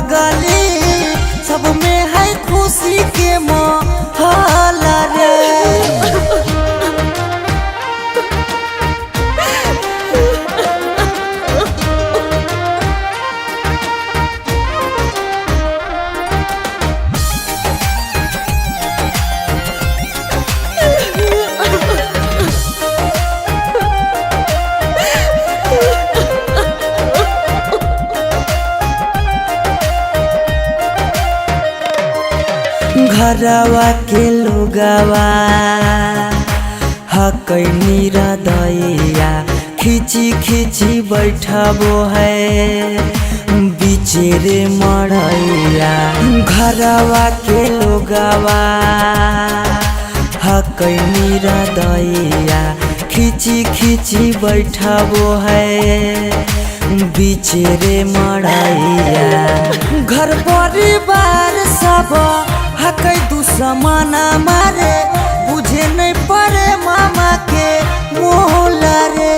पगली सब में है खुशी के माहौल रे। घरवा के लोगवा हकैनी हृदया खिची खिची बैठबो है बिचेरे मड़ैया। घरवा के लोगवा हकैनी हृदया खिची खिची बैठबो है बिचेरे मड़ैया। घर परिवार सब हकै दुश्मन मारे बुझे नहीं पड़े मामा के मोहल रे।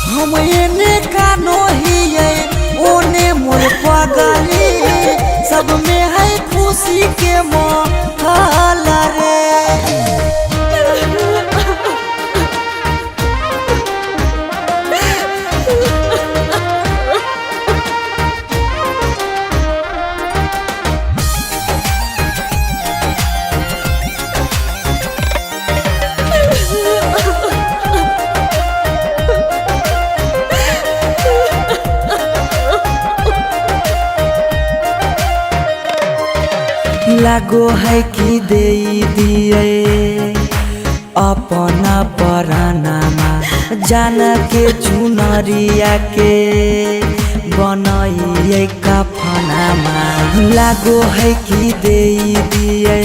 हम एने कानो हिये ओने मोर पगली सब में है खुशी के माहौल रे। लागो है कि दे दिए अपना परानामा जान के चुनरिया के बनाइए कफनामा। लागो है कि दे दिए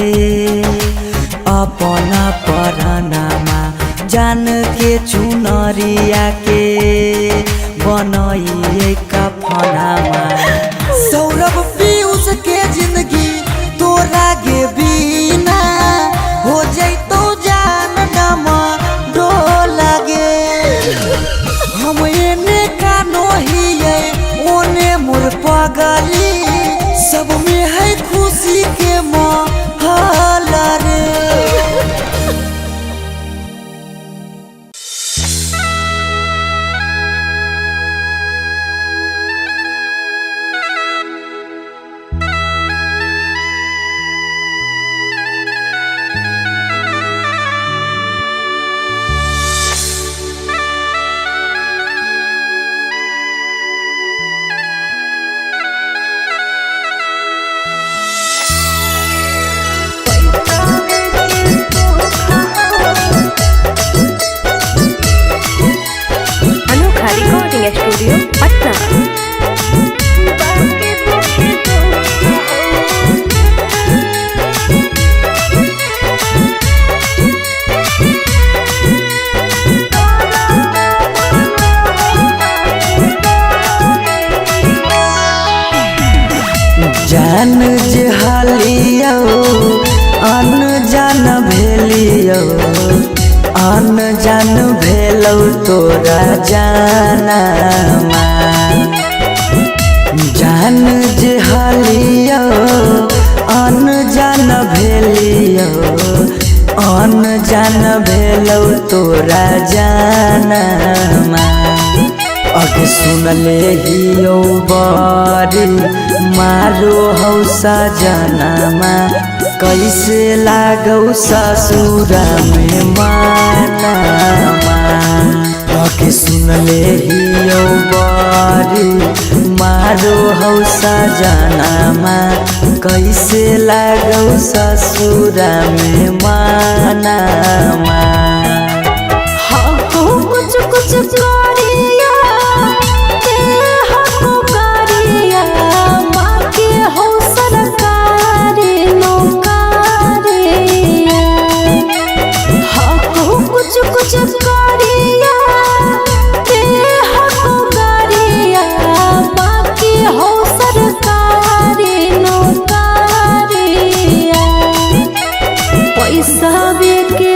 अपना परानामा जान के चुनरिया के बनाइए कफनामा। सौरभ पीयूष के जिंदगी तोरा गे बिना हो जैतो जान डमा डोल गे। हम एने कानो हिये ओने मोर पगली सब में है खुशी के माहौल रे। स्टूडियो पटना। जान जे हालियो अन जान भेलियो अन जान भेलौ तोरा जानमा। जान जे हालियो अन जान भेलियो अन जान भेलौ तोरा जानमा। अगे सुनले हियो बारी मारो हौ सजनमा कैसे लागौ ससुरा में मानमा। अगे सुनले हियो बारी मारो हौ सजनमा कैसे लागौ ससुरा में मानमा। हाँ कुछ कुछ करिया कुछ करिया के हको गरिया बाकी हो सरकारी नौकरिया पैसा बेके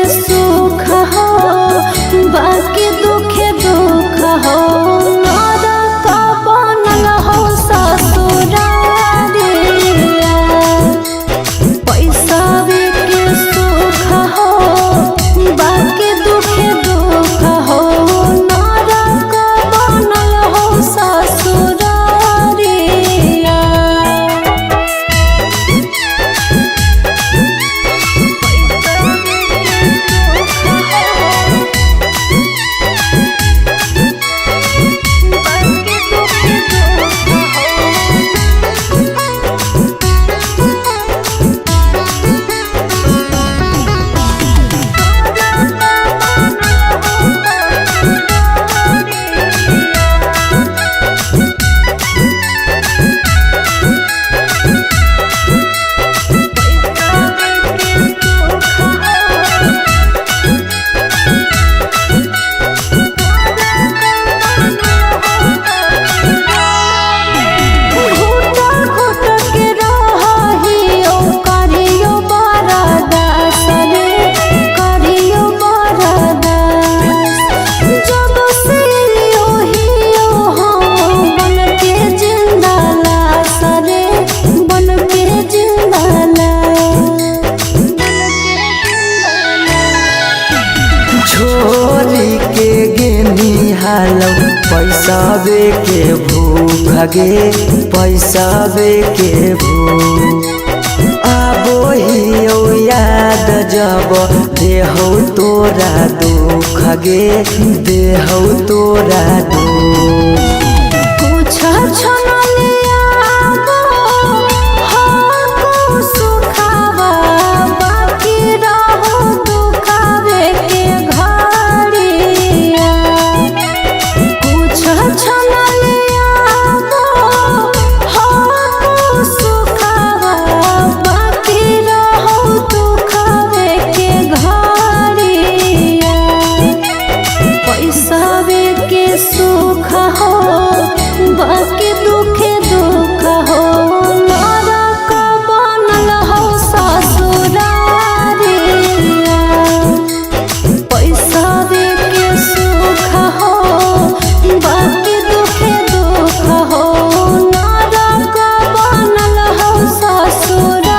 खालो पैसावे के भूख गे पैसावे के भूख आबो हियो याद जब देहौ तोरा दुख गे देहौ तोरा दुख कुछ छनलिया हो सुखावा बाकी रहो दुखावे के घड़िया कुछ छनलिया हो सुखावा बाकी रहो दुखावे के घड़िया पैसावे के सुख हो बाकी दुखे दुख हो नरक बनल हो ससुरारिया पैसावे के सुख हो बाकी दुखे दुख हो नरक बनल हो ससुरारिया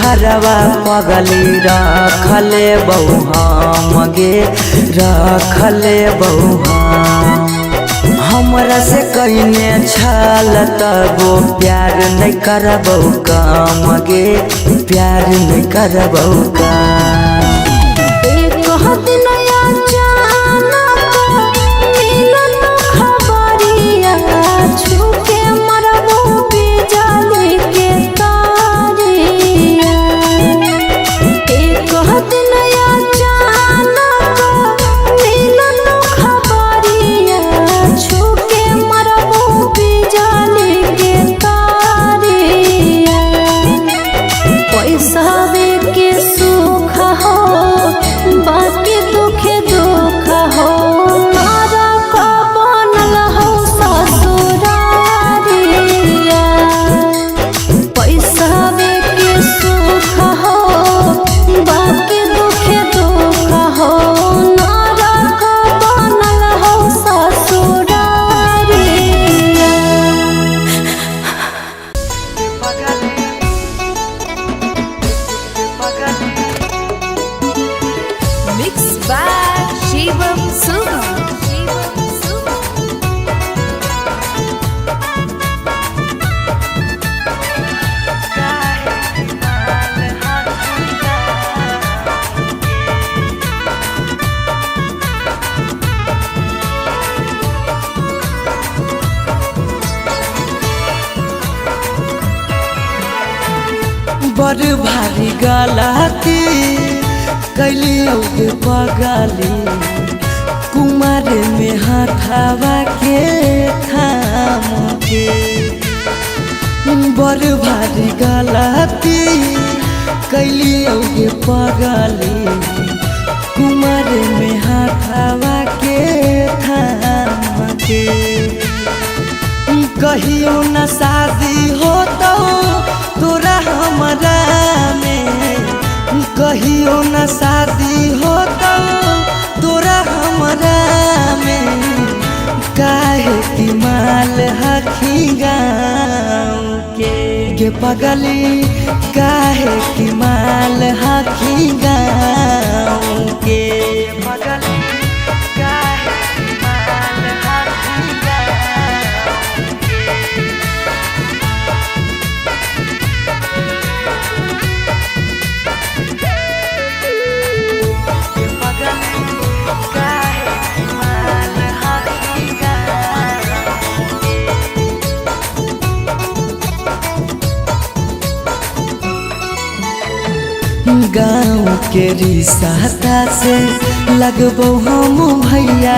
हरवा पगली रखले बहु हम गे रखले बहु हमरा से कइने छल तबो प्यार नहीं करबौ काम गे प्यार नहीं करबौ काम एक दिन अचानक मिलन खबरिया छूके मरबो बिजली के तारिया एक दिन अचानक मिलन खबरिया छूके मरबो बिजली के तारिया पैसावे के सुख हो बाकी दुखे दुख हो नरक बनल हो ससुरारिया पैसावे के सुख हो बाकी दुखे दुख हो नरक बनल हो ससुरारिया Mixed by Shivam Sugam. Shivam Sugam. बड़ भारी गलती कैलियो के पगली कुमार में हथावा के थाम के बड़ भारी गलती कैलियो के पगली कुमार में हथावा के थाम के कहियो न शादी हो तो तोरा हमरा में कहियो न शादी हो तो तोरा हमरा में काहे की माल हखी गाँव के पगली काहे की माल हखी गाँव के पगली काहे की माल हखी गाँव के गाँव के रिश्ता से लगबो हम भैया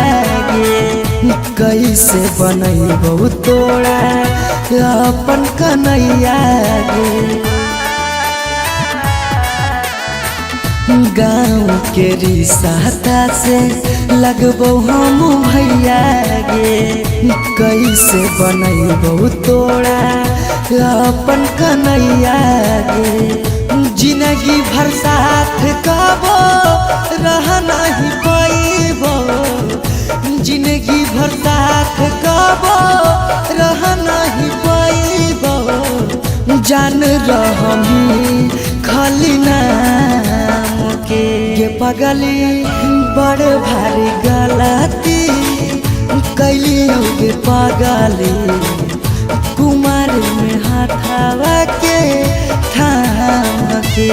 गे कैसे बनैबो तोड़ा अपन कन्हैया गे गाँव के रिश्ता से लगबो हम भैया गे कैसे बनैबो तोड़ा अपन कन्हैया गे जिंदगी भर साथ कबो रह नहीं पैबो जिंदगी भर साथ कबो रह नहीं पैबो जान रहमी खाली नाम के पगली बड़ भारी गलती कैली गे पगली कुमार में हाथावा के थाम के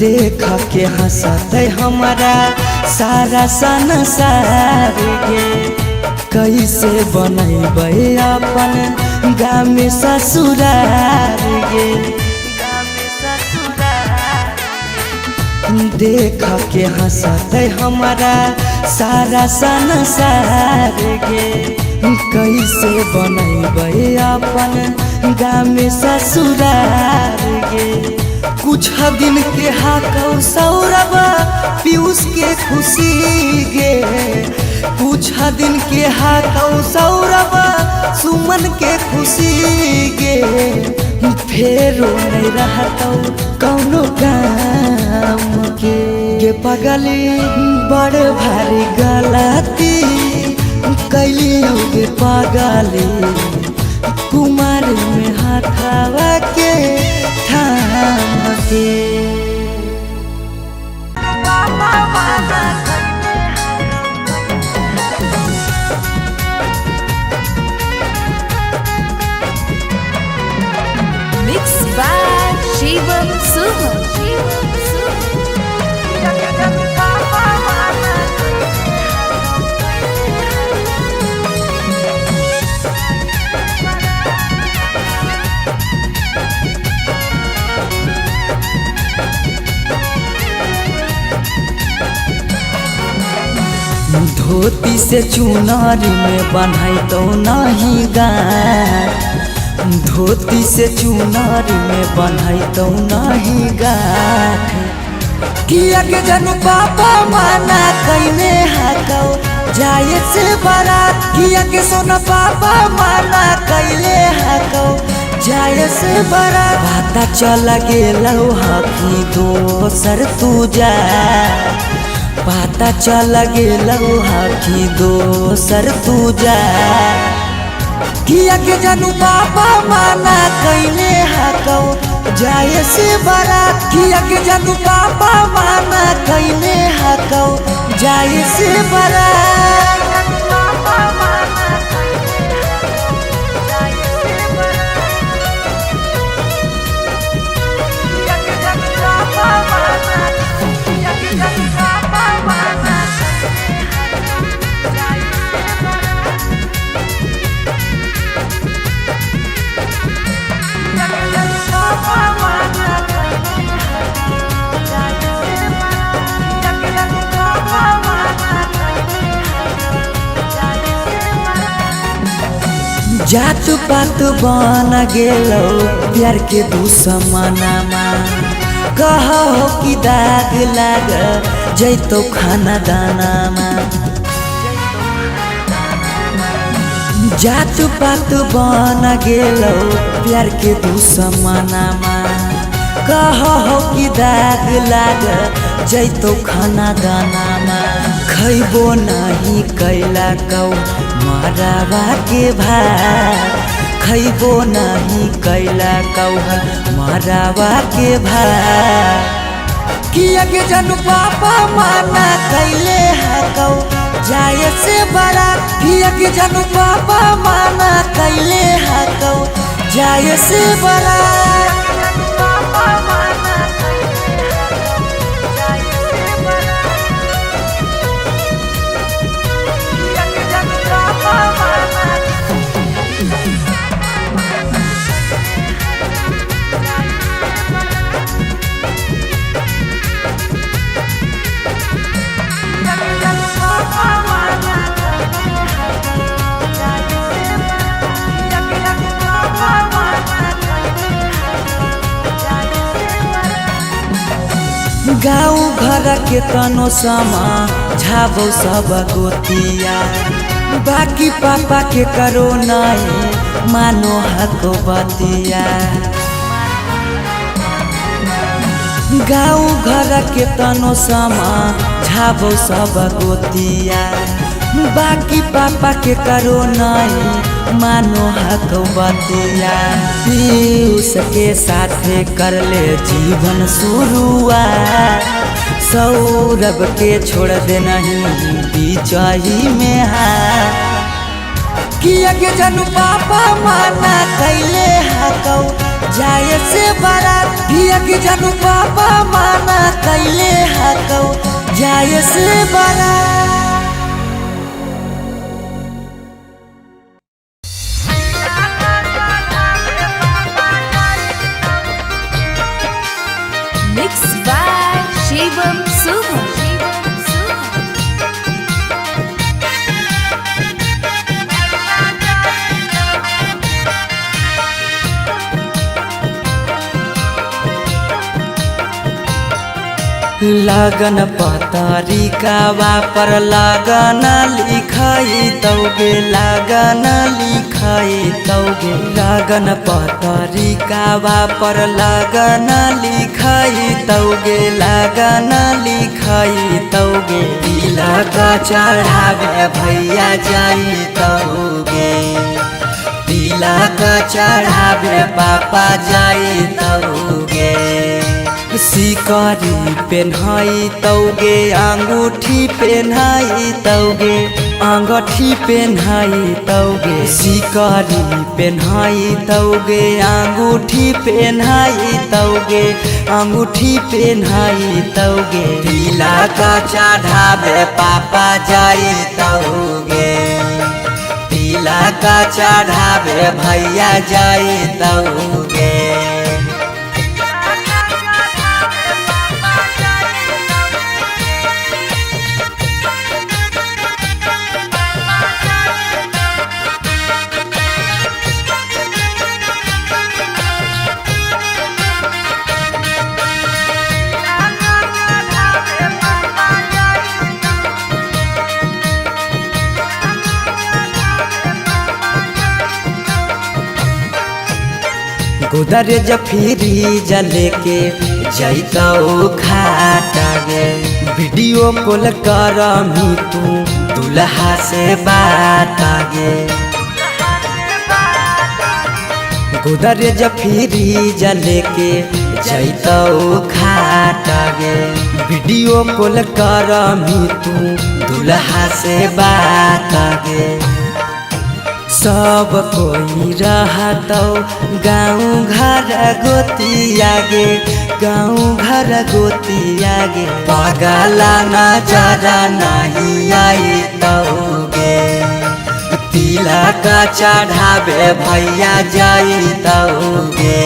देख के हंसत हमारा सारा संसार गे कैसे बनैबै अपन गाँव में ससुरार गे देख के हंसत हमारा सारा संसार गे कैसे बनैबै अपन गाँव में ससुरार गे कुछ दिन के हाकौ सौरभ पीयूष के खुशी गे कुछ दिन के हाकौ सौरभ सुमन के खुशी गे फेरो नहीं रहतौ कौनो काम के पगली बड़ भारी गलती कैली गे पगली कुमार में हाथावा के थाम के Mixed by Shivam Suman. धोती से चुनारी में बन्हाई तो नहीं गाठ धोती से चुनारी में बन्हाई तो नहीं गाठ किया के जनू पापा माना कैने हाकौ जाए से बारात किया के सोना पापा माना कैले हाकौ जाए से बारात पता चल गेलौ हकी दोसर तू जा पता चल गेलौ हकी दोसर तू जा किया के जानू पापा माना कैले हाकौ जाए से बारात किया के जानू पापा माना कैले हाकौ जाए से बारात जात पात बन गेलो प्यार के दुश्मनमा कहो कि दाग लाग जैतो खाना दानामा जात पात बन गेलो प्यार के दुश्मनमा कहो कि दाग लाग जैतो खाना दानामा खैबो नहीं कैला कौ मरावा के भात खैबो नहीं कैला कौहल मरावा के भात किया के जनु पापा माना कैले हकौ जाए से बारात किया के जनु पापा माना कैले हकौ जाए से बारात गाँव घर के तनो समा झाबो सब गोतिया बाकी पापा के करो नहीं मानो हको बतिया गाँव घर के तनो समा झाबो सब गोतिया बाकी पापा के करो नहीं मानो हक बतिया पीयूष के साथे कर ले जीवन शुरुआत सौरभ के छोड़ दे नहीं बीचही में हाथ किया के जनु पापा माना कैले हकौ जाए से बारात किया के जनु पापा माना कैले हकौ जाए से बारात Mixed by Shivam Suman. लगन पतरिकावा पर लगन लिखाई तौगे लगन लिखाई तौगे लगन पतरिकावा पर लगन लिखाई तौगे लगन लिखाई तौगे तिलक चढ़ावे भैया जाई तौगे तिलक चढ़ावे पापा जाई तौगे सिकरी पेन्हाई तौगे अंगूठी पेन्हाई तौगे अंगूठी पेन्हाई तौगे सिकरी पेन्हाई तौगे अंगूठी पेन्हाई तौगे अंगूठी पेन्हाई तौगे तिलक चढ़ावे पापा जाई तौगे तिलक चढ़ावे भैया जाई तौगे गोदरेज फ्रिज लेके जैतौ खाटा गे वीडियो कॉल करमी तू दुल्हा से बात गे गोदरेज फ्रिज लेके जैतौ खाटा गे वीडियो कॉल करमी तू दुल्हा से बात गे सब कोई रहतौ गाँव घर गोतिया गे गाँव घर गोतिया गे पगला नजर नहीं आई तौगे तिलक चढ़ावे भैया जाई तौगे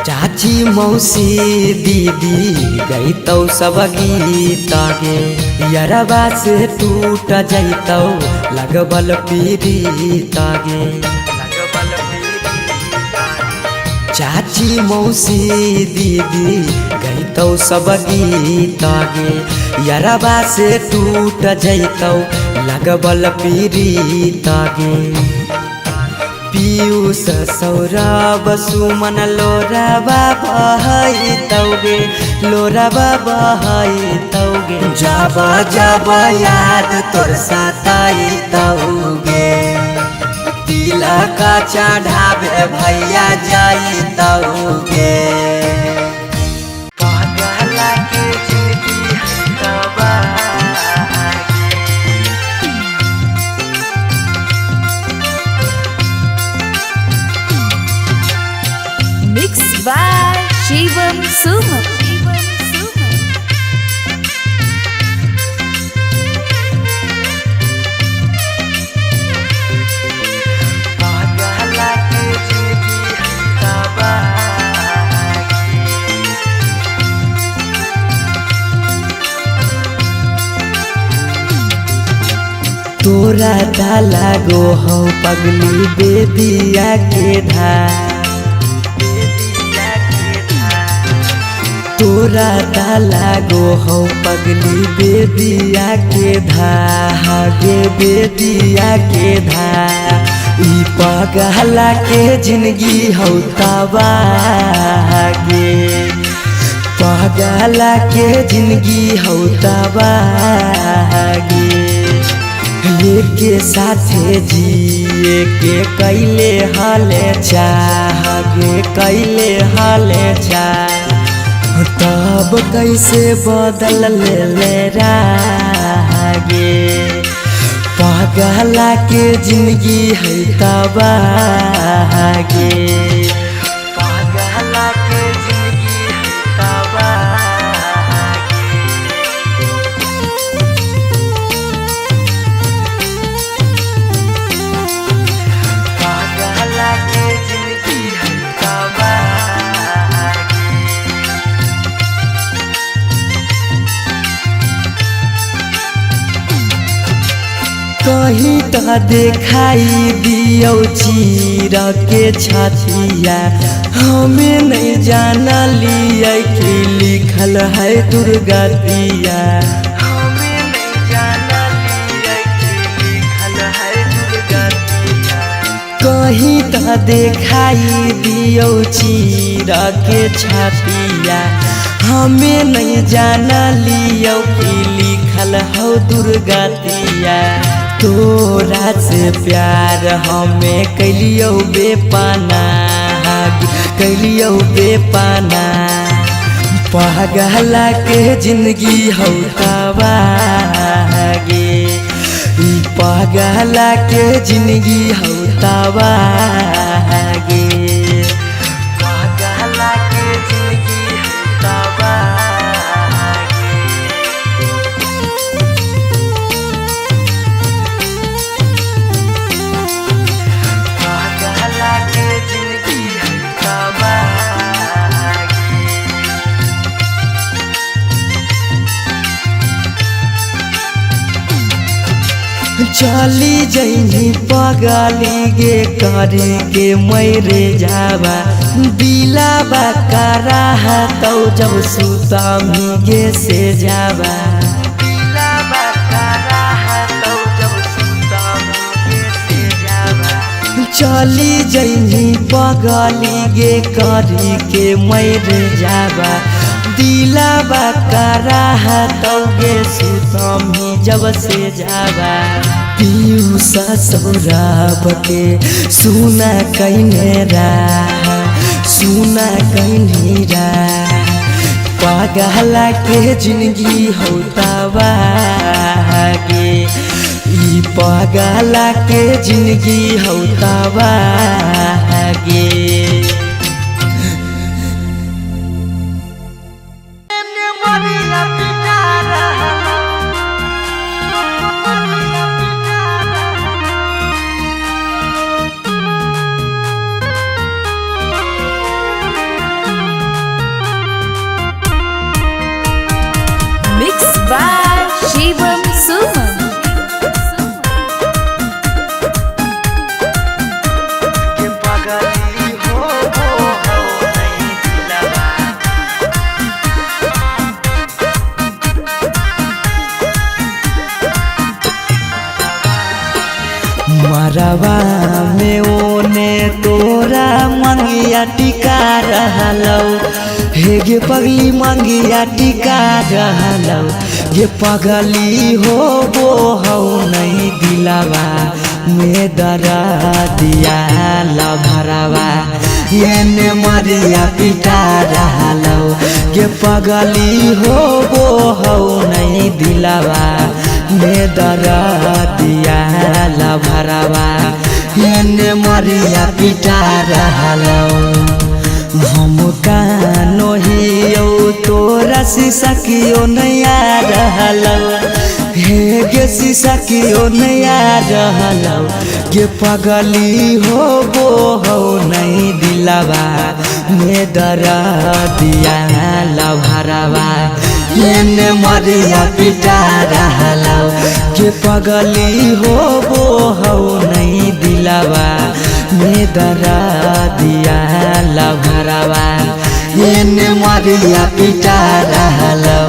चाची मौसी दीदी गईतौ सब गीत गे यरबा से टूट जैतौ लगबल पीड़ित गे चाची मौसी दीदी गईतौ सब गीत गे यरबा से टूट जैतौ लगबल पीड़ित गे पीयूष सौरभ सुमन लोरबा बहैतौ गे लोरबा बहैतौ गे जब जब याद तोर सताइतौ गे तिलक चढ़ावे भैया जाइतौ गे पागला के जिंदगी Mixed by Shivam Suman. पागला के जिंदगी तोरा डाला गो हो पगली बेदिया के धार तोरा डाला गो हो पगली बेदिया के धागे बेदिया के ई पगला के जिंदगी हो तबागे पगला के जिंदगी हो तबागे के साथे जिए के कैले हाले चाहगे कैले हाले चाह तब कैसे बदल ले रागे पगला के जिंदगी है तबागे पगला के जिंदगी है तबागे पगला के जिंदगी है तबागे कहीं तो देखाई दियो चीर के छतिया हमें नहीं जाना लिया कि लिखल है दुर्गतिया हमें नहीं जाना लिया कि लिखल है दुर्गतिया कहीं तो देखाई दियो चीर के छतिया हमें नहीं जाना लियो कि लिखल हो दुर्गतिया तोरा से प्यार हमें कैलियो बेपाना कैलियो बेपाना पगला के जिंदगी हो तबागे ई पगला के जिंदगी हो तबागे पगला के जिंदगी हो तबागे पगला के जिंदगी है तबागे चली जैनी पगली गे करे के मैरे जावा दिलाबा करा तौ जब सुतमी गे से जावा दिलाबा करा तौ जब सुतमी गे से जावा चली जैनी पगली गे करी के मैरे जावा दिलाबा करा तौ गे सुतमी जब से जावा पीयूष सौरभ के सुना कहने सुना कहनी पगला के जिंदगी हो तबागे ई पगला के जिंदगी हो तबागे Mixed by Shivam Suman. के पगली हो घरवा में ओने तोरा मंगिया टिका रहलौ हे गे पगली मंगिया टिका रहलौ ये पगली हो वो हौ नहीं दिलावा में दरा दिया लभरवा ये मरिया पिटा रहलौ ये पगली हो वो हौ नहीं दिलावा में दरा दिया लभरवा ये मरिया पिटा रहलौ हम कानो हियो तोरा शीशा कियो नया रहलौ हे गे शीशा कियो नया रहलौ ये पगली हो वो हो नहीं दिलावा में दरा दिया लभरवा ये मरिया पिटा रहलौ ये पगली हो वो हो नहीं दिलावा में दरा दिया लभरवा ये मरिया पिटा रहलौ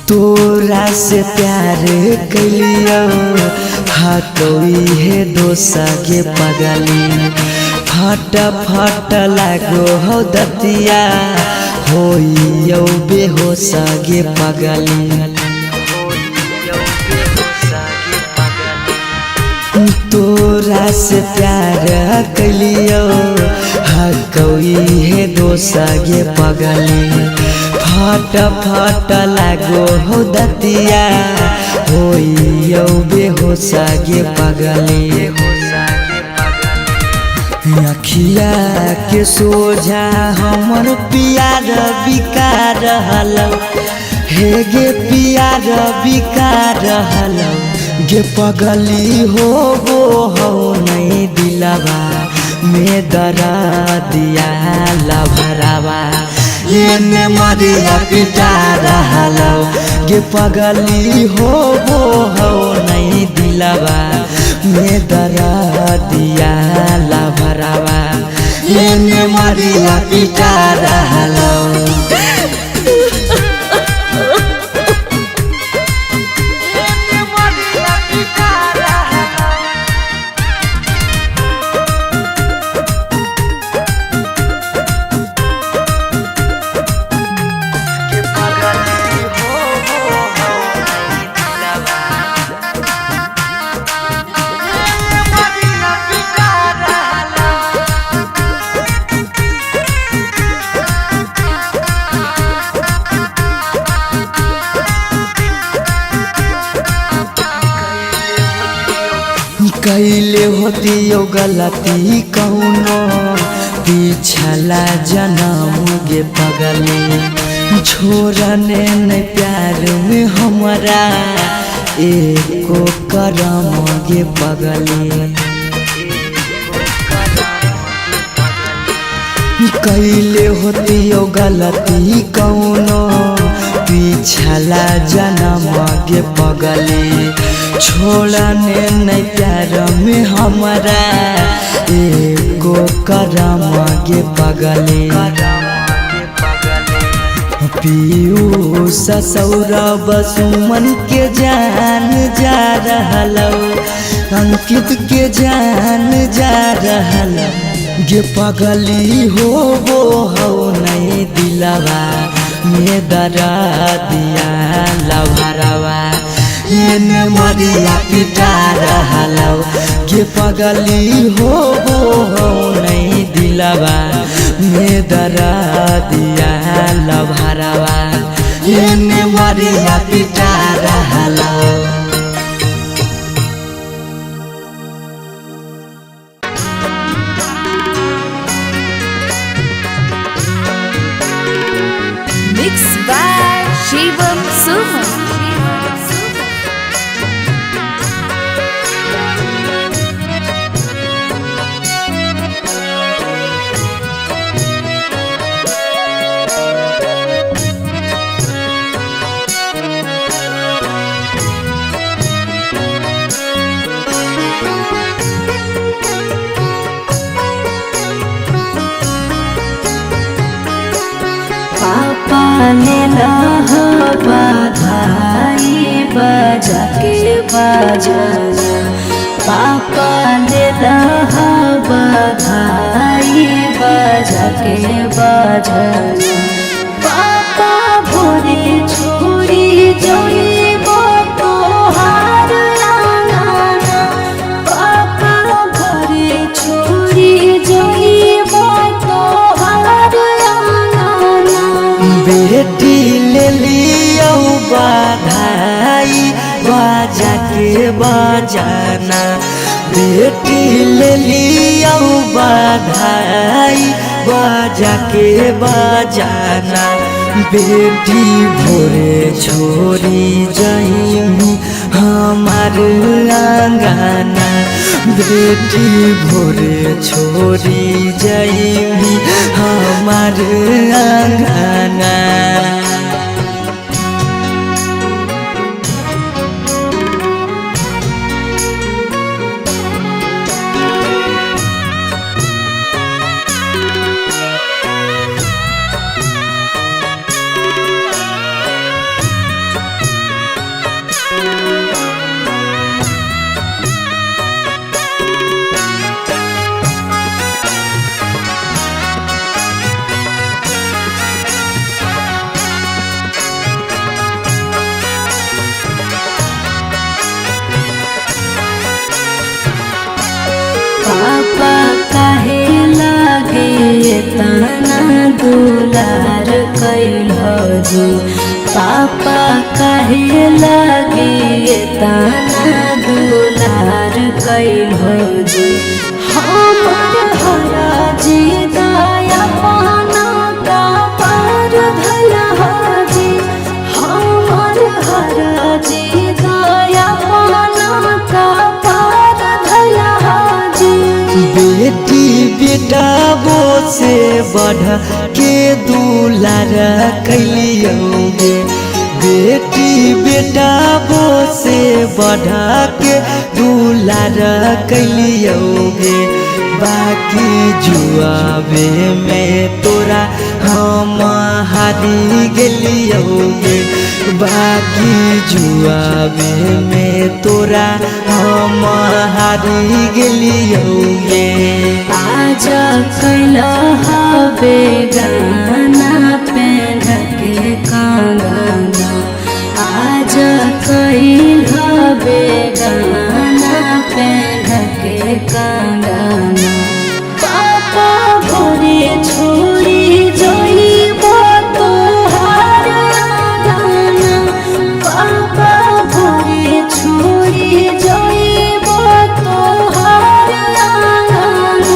तोरा से प्यार कलियो हटोई है दोसा के पगली फट फट लागो हो दतिया होइयो बेहोश गे पगली तोरा से प्यार कलियो हटोई है दोसा के पगली फट फट लागो हो दतिया होइयो बेहोश गे पगली अखिया के सोझा हमर प्यार बिका रहलौ हे गे प्यार बिका रहलौ गे पगली हो वो हो नहीं दिलावा में दरा दिया लभरवा ये मरिया पिटा रहलौ गे पगली हो वो हो नहीं दिलावा में दरा दिया लभरवा ये मरिया पिटा रहलौ कैले होतियो गलती कौनो पिछला जन्म गे पगली छोड़ने न प्यार में हमरा एको करम गे पगली कैले होतियो गलती कौनो पिछला जन्म गे पगली छोड़ने नहीं प्यार में हमरा एको करम गे पगली पीयूष सौरभ सुमन के जान जा रहलौ अंकित के जान जा रहलौ गे पगली हो वो हो नहीं दिलावा में दरा दिया लभरवा ये मरिया पिटा रहलौ गे पगली हो वो हो नहीं दिलावा में दरा दिया लभरवा ये मरिया पिटा रहलौ बजाना पापा दे रहा बधाई बजा के बजाना पापा भोरे छोड़ी जइबो तोहार आंगना पापा भोरे छोड़ी जइबो तोहार आंगना बेटी ले लियो बधाई बजा के बजाना बेटी ले लियो बधाई बजा के बजाना बेटी भोरे छोड़ी जाइमी हमार आंगना बेटी भोरे छोड़ी जाइमी हमार आंगना। पापा काहे लागे तना दुलार कैलो जी पापा काहे लागे तना दुलार कैलो जी हमर हरा जी दया पाना का पार धला जी हमर हरा जी दया पाना का पार धला बेटी बेटा वो से बढ़ के दुलार कैलियोगे बेटी बेटा वो से बढ़ के दुलार कैलियोगे बाकी जुआबे में तोरा हम हारी गेलियोगे बाकी जुआबे में तोरा हम हारी गेलियोगे आज कैला हबे गाना पेन के कंगना आज कैल हबे गाना पेन के कंगना पापा भोरे छोड़ी जइबो तोहार आंगना पापा भोरे छोड़ी जइबो तोहार आंगना।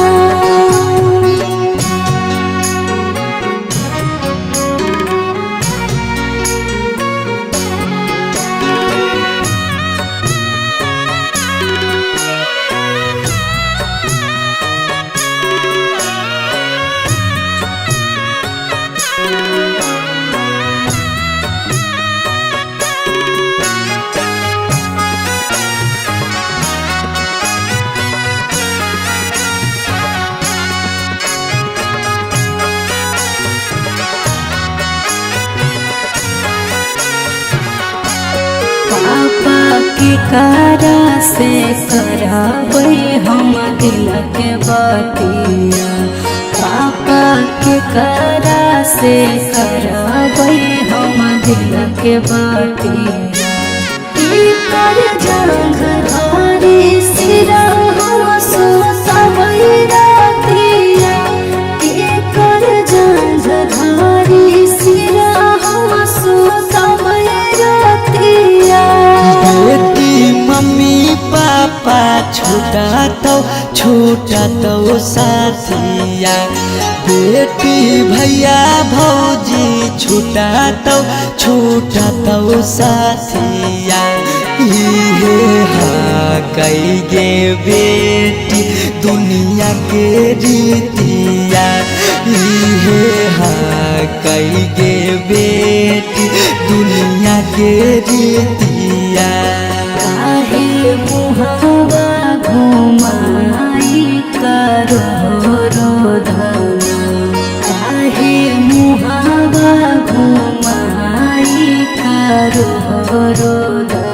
पापा की करा से कराबै हम दिल के बतिया पापा की करा से कराबै हम दिल के बतिया कर जंग धारी सिरा हम सुतबै रातिया कर जंग धारी सिरा हम सुतबै रातिया बेटी मम्मी पापा छूटा तो साथिया बेटी भैया भौजी छूटा तो साथिया इहे हा कई गे बेटी दुनिया के रीतिया इहे हा कई गे बेटी दुनिया के रीतिया काहे मुहावा घुमाई करो रोधना काहे मुहावा घुमाई करो रोधना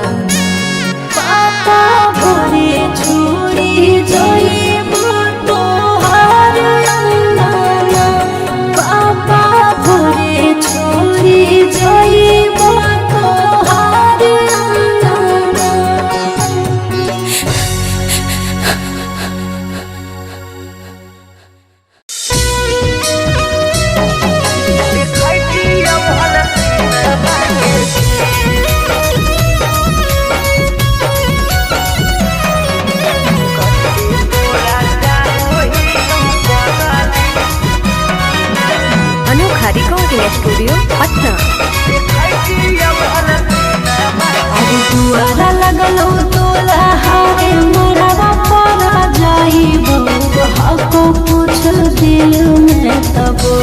रिकॉर्डिंग स्टूडियो पटना। अरे दुआरा लगलो तोला हारे मरवा परा जाइबो हको कुछ दिल में तबो।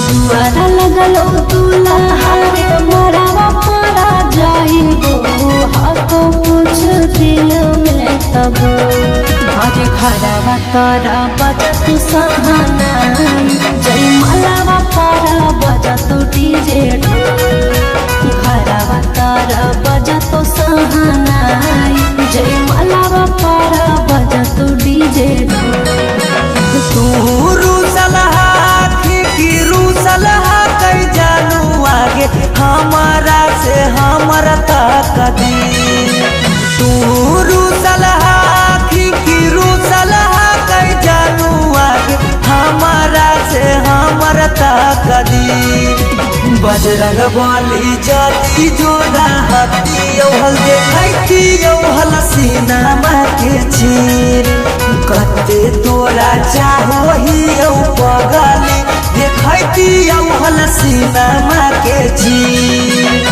दुआरा लगलो तोला हारे मरवा परा जाइबो हको कुछ दिल में तबो। आज घरवा तारा बजत सहानाई जय मलावा पारा बजत डीजे ढोल। घरवा तारा बजत सहानाई जय मलावा पारा बजत डीजे ढोल। तू रूसलहा की रूसलहा कई जानू आगे हमारा से हमारा ताकदी। तू रूसलहा की रूसलहा कई जानू आगे हमारा से हमारा ताकदी। बजरंग बली जाती जोड़ा हती हल देखती हल सीनामा के चीर। कते तोरा चाहो ही पगली देखती हल सीनामा के चीर।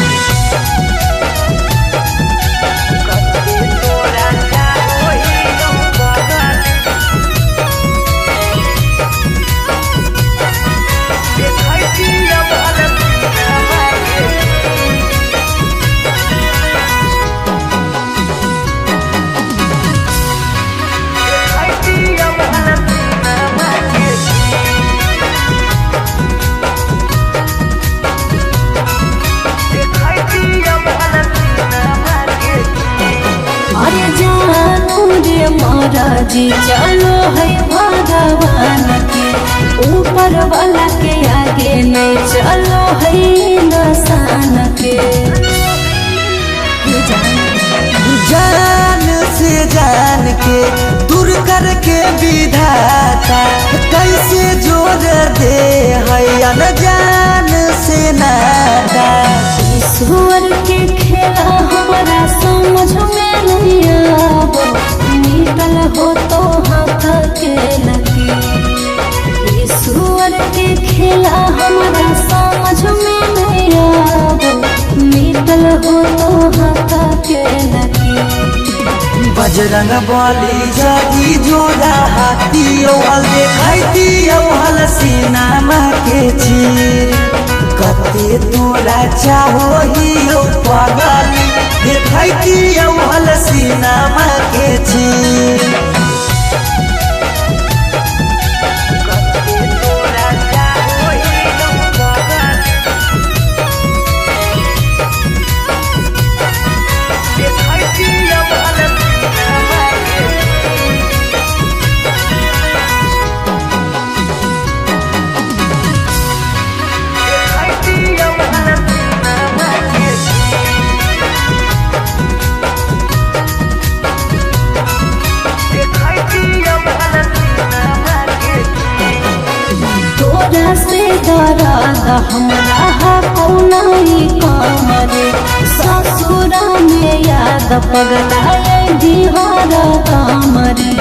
अरे जानू रे महाराजी चलो है भगवान के ऊपर वाला के आगे नहीं चलो है इंसान के। जान से जान के दूर करके विधाता कैसे जोड़ दे है अनजान से नाता। ईश्वर के खेला हमारा समझ में नहीं आवो निकल हो तो हाथ के लगी। ईश्वर के खेला हमारा समझ में नहीं आवो निकल हो तो हाथ के लगी। बजरंग बली जाती जोड़ा हाथी हल देखती हल सीनामा के चीर। कते तोरा चाहो ही पगली देखती हल सीनामा के चीर। तोरा से डरादा हमरा कौनाई काम रे ससुरा में याद पगलाए दिहारा काम रे।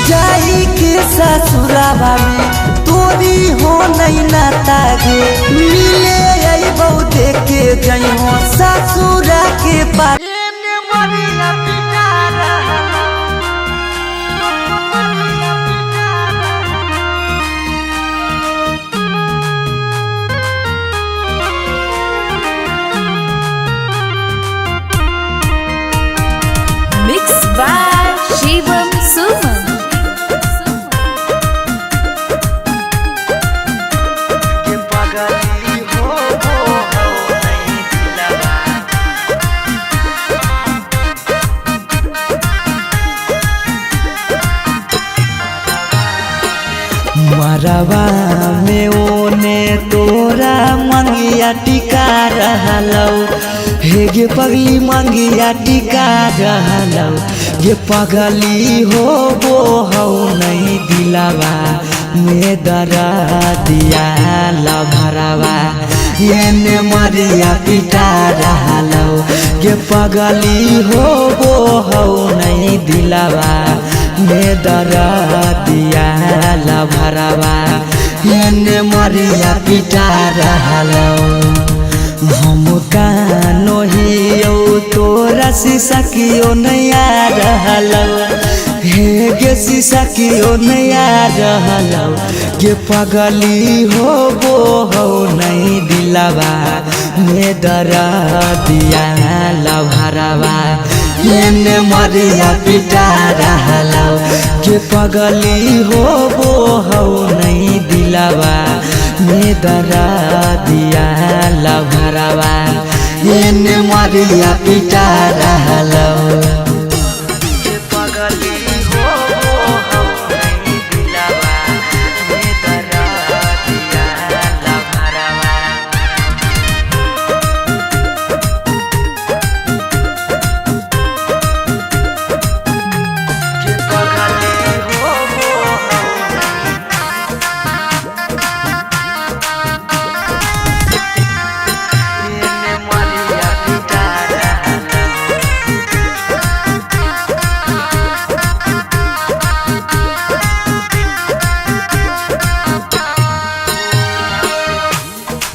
जाई के ससुराबा में तोरी हो नहीं नाता गे मिले आई बहु देखे जई हो ससुरा के पास। मिक्स बाय शिवम सुमन। मरवा में ओने तोरा मंगिया टिका रहलौ हे गे पगली मंगिया टिका रहलौ। ये पगली हो वो हौ नहीं दिलावा में दरा दिया लभरावा ये मरिया पिटा रहलौ। ये पगली हो वो हौ नहीं दिलावा में दरा दिया लभरवा एने मरिया पिटा रहलो हम कानो हियो तोरा शीशा कियो नया रहलो हे गे शीशा कियो नया रहलो गे पगली हो नहीं दिलवा में दरा दिया लभरवा एने मरिया पिटा रहलो गे पगली हो नहीं दिलवा में दरा दिया लभरवा एने मरिया पिटा रहलो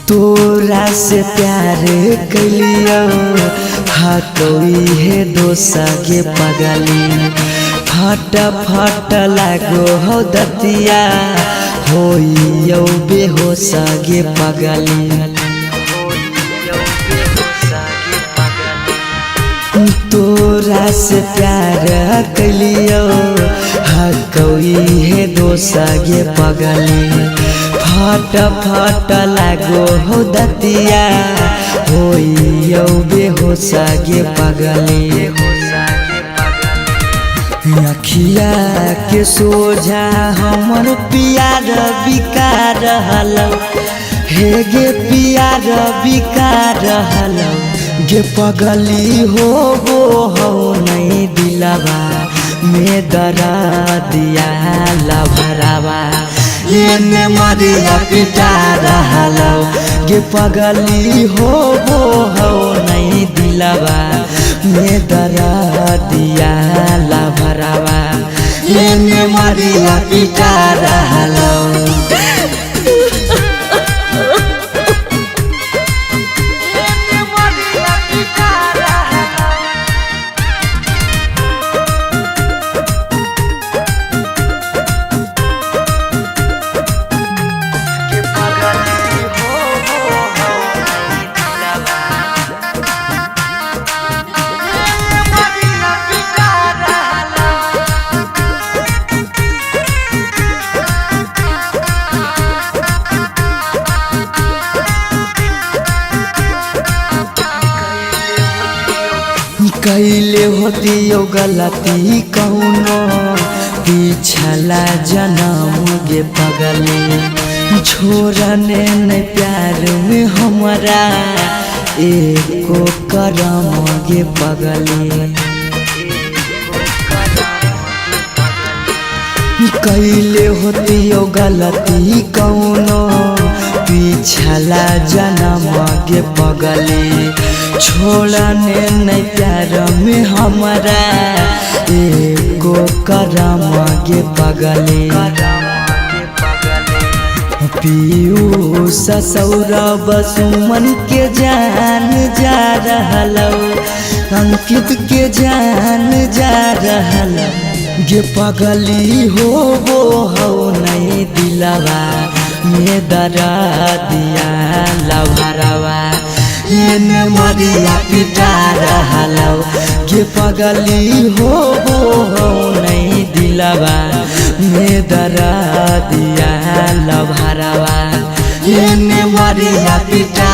तोरा से प्यार कलियो हटोई है दोसा के पगली फट फट लागो हो दतिया होइयो बेहोसा के पगली तोरा से प्यार कलियो हटोई है दोसा के पगली फट फट लागो हो दतिया होइयो बेहोसा गे पगली अखिया के सोझा हमर प्यार बिकार रहलो हे गे प्यार बिकार रहलो गे पगली हो नहीं दिलवा में दरा दिया लभरवा एने मरिया पिटा रहलो गे पगली हो नहीं दिलवा में दरा दिया लभरवा एने मरिया पिटा रहलो कैले होती यो गलती कौनो पिछला जन्म गे पगली छोड़ने न प्यार में हमारा एको करम गे पगली कैले होती यो गलती कौनो पिछला जन्म गे पगली छोड़ने नहीं प्यार में हमारा एको करम गे पगली पीयूष सौरभ सुमन के जान जा रहलो अंकित के जान जा रहलो गे पगली हो नहीं दिलवा में दरा दिया लभरवा एने मरिया पिटा रहलो गे पगली हो नहीं दिलवा में दरा दिया लभरवा एने मरिया पिटा